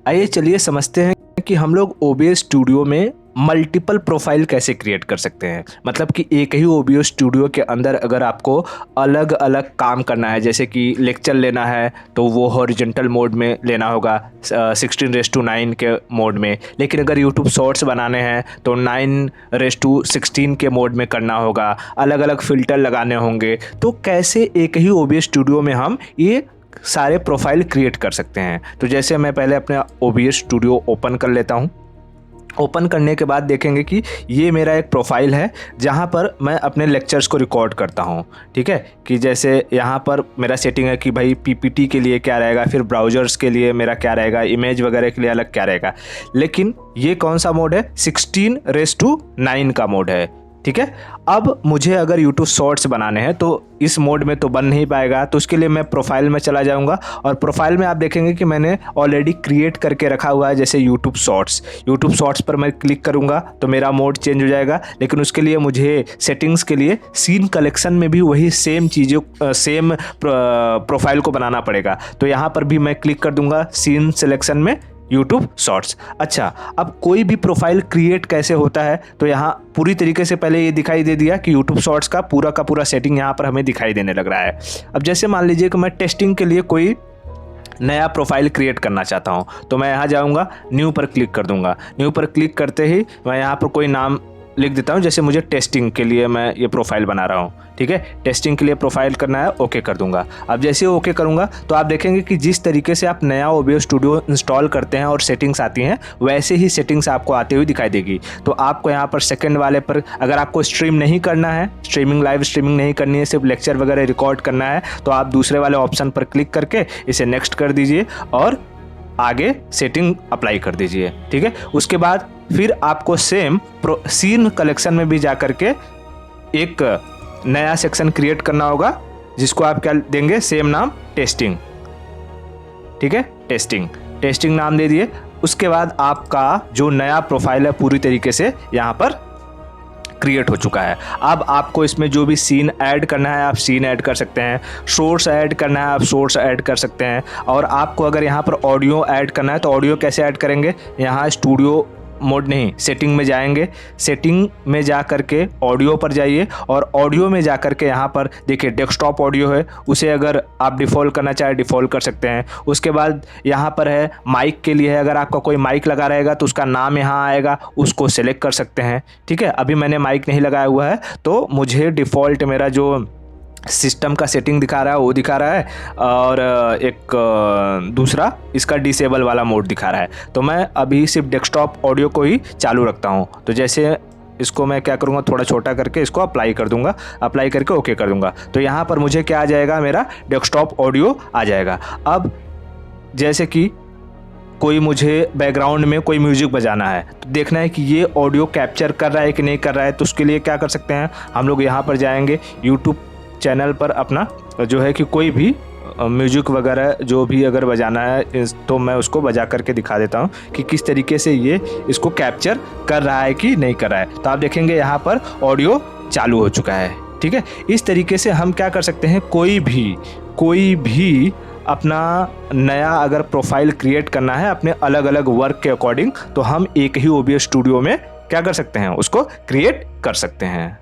आइए चलिए समझते हैं कि हम लोग OBS स्टूडियो में मल्टीपल प्रोफाइल कैसे क्रिएट कर सकते हैं। मतलब कि एक ही OBS स्टूडियो के अंदर अगर आपको अलग अलग काम करना है, जैसे कि लेक्चर लेना है तो वो हॉरिजॉन्टल मोड में लेना होगा 16:9 के मोड में, लेकिन अगर यूट्यूब शॉर्ट्स बनाने हैं तो 9:16 के मोड में करना होगा, अलग अलग फ़िल्टर लगाने होंगे। तो कैसे एक ही OBS स्टूडियो में हम ये सारे प्रोफाइल क्रिएट कर सकते हैं। तो जैसे मैं पहले अपने OBS स्टूडियो ओपन कर लेता हूँ। ओपन करने के बाद देखेंगे कि ये मेरा एक प्रोफाइल है जहाँ पर मैं अपने लेक्चर्स को रिकॉर्ड करता हूँ। ठीक है, कि जैसे यहाँ पर मेरा सेटिंग है कि भाई PPT के लिए क्या रहेगा, फिर ब्राउज़र्स के लिए मेरा क्या रहेगा, इमेज वगैरह के लिए अलग क्या रहेगा। लेकिन ये कौन सा मोड है, 16:9 का मोड है। ठीक है, अब मुझे अगर यूट्यूब शॉर्ट्स बनाने हैं तो इस मोड में तो बन नहीं पाएगा, तो उसके लिए मैं प्रोफाइल में चला जाऊंगा और प्रोफाइल में आप देखेंगे कि मैंने ऑलरेडी क्रिएट करके रखा हुआ है, जैसे यूट्यूब शॉर्ट्स पर मैं क्लिक करूंगा तो मेरा मोड चेंज हो जाएगा। लेकिन उसके लिए मुझे सेटिंग्स के लिए सीन कलेक्शन में भी वही सेम प्रोफाइल को बनाना पड़ेगा। तो यहाँ पर भी मैं क्लिक कर दूंगा सीन सिलेक्शन में यूट्यूब शॉर्ट्स। अच्छा, अब कोई भी प्रोफाइल क्रिएट कैसे होता है, तो यहाँ पूरी तरीके से पहले ये दिखाई दे दिया कि यूट्यूब शॉर्ट्स का पूरा सेटिंग यहाँ पर हमें दिखाई देने लग रहा है। अब जैसे मान लीजिए कि मैं टेस्टिंग के लिए कोई नया प्रोफाइल क्रिएट करना चाहता हूँ, तो मैं यहाँ जाऊँगा, न्यू पर क्लिक कर दूँगा। न्यू पर क्लिक करते ही मैं यहाँ पर कोई नाम लिख देता हूँ, जैसे मुझे टेस्टिंग के लिए मैं ये प्रोफाइल बना रहा हूँ। ठीक है, टेस्टिंग के लिए प्रोफाइल करना है, ओके कर दूंगा। अब जैसे ओके करूंगा तो आप देखेंगे कि जिस तरीके से आप नया OBS स्टूडियो इंस्टॉल करते हैं और सेटिंग्स आती हैं, वैसे ही सेटिंग्स आपको आती हुई दिखाई देगी। तो आपको यहाँ पर सेकंड वाले पर, अगर आपको स्ट्रीम नहीं करना है, लाइव स्ट्रीमिंग नहीं करनी है, सिर्फ लेक्चर वगैरह रिकॉर्ड करना है, तो आप दूसरे वाले ऑप्शन पर क्लिक करके इसे नेक्स्ट कर दीजिए और आगे सेटिंग अप्लाई कर दीजिए। ठीक है, उसके बाद फिर आपको सेम सीन कलेक्शन में भी जा करके एक नया सेक्शन क्रिएट करना होगा, जिसको आप क्या देंगे, सेम नाम टेस्टिंग। ठीक है, टेस्टिंग नाम दे दिए। उसके बाद आपका जो नया प्रोफाइल है पूरी तरीके से यहाँ पर क्रिएट हो चुका है। अब आपको इसमें जो भी सीन ऐड करना है आप सीन ऐड कर सकते हैं, सोर्स ऐड करना है आप सोर्स ऐड कर सकते हैं, और आपको अगर यहाँ पर ऑडियो ऐड करना है तो ऑडियो कैसे ऐड करेंगे, यहाँ स्टूडियो मोड नहीं, सेटिंग में जाएंगे, सेटिंग में जा करके ऑडियो पर जाइए और ऑडियो में जा करके यहाँ पर देखिए डेस्कटॉप ऑडियो है, उसे अगर आप डिफ़ॉल्ट करना चाहे डिफ़ॉल्ट कर सकते हैं। उसके बाद यहाँ पर है माइक के लिए है, अगर आपका कोई माइक लगा रहेगा तो उसका नाम यहाँ आएगा, उसको सेलेक्ट कर सकते हैं। ठीक है, अभी मैंने माइक नहीं लगाया हुआ है तो मुझे डिफ़ॉल्ट मेरा जो सिस्टम का सेटिंग दिखा रहा है वो दिखा रहा है, और एक दूसरा इसका डिसेबल वाला मोड दिखा रहा है। तो मैं अभी सिर्फ डेस्कटॉप ऑडियो को ही चालू रखता हूँ। तो जैसे इसको मैं क्या करूँगा, थोड़ा छोटा करके इसको अप्लाई कर दूँगा, अप्लाई करके ओके कर दूँगा। तो यहाँ पर मुझे क्या आ जाएगा, मेरा डेस्कटॉप ऑडियो आ जाएगा। अब जैसे कि कोई मुझे बैकग्राउंड में कोई म्यूजिक बजाना है तो देखना है कि ये ऑडियो कैप्चर कर रहा है कि नहीं कर रहा है, तो उसके लिए क्या कर सकते हैं, हम लोग यहाँ पर जाएंगे यूट्यूब चैनल पर, अपना जो है कि कोई भी म्यूजिक वगैरह जो भी अगर बजाना है तो मैं उसको बजा करके दिखा देता हूँ कि किस तरीके से ये इसको कैप्चर कर रहा है कि नहीं कर रहा है। तो आप देखेंगे यहाँ पर ऑडियो चालू हो चुका है। ठीक है, इस तरीके से हम क्या कर सकते हैं, कोई भी अपना नया अगर प्रोफाइल क्रिएट करना है अपने अलग अलग वर्क के अकॉर्डिंग, तो हम एक ही OBS स्टूडियो में क्या कर सकते हैं, उसको क्रिएट कर सकते हैं।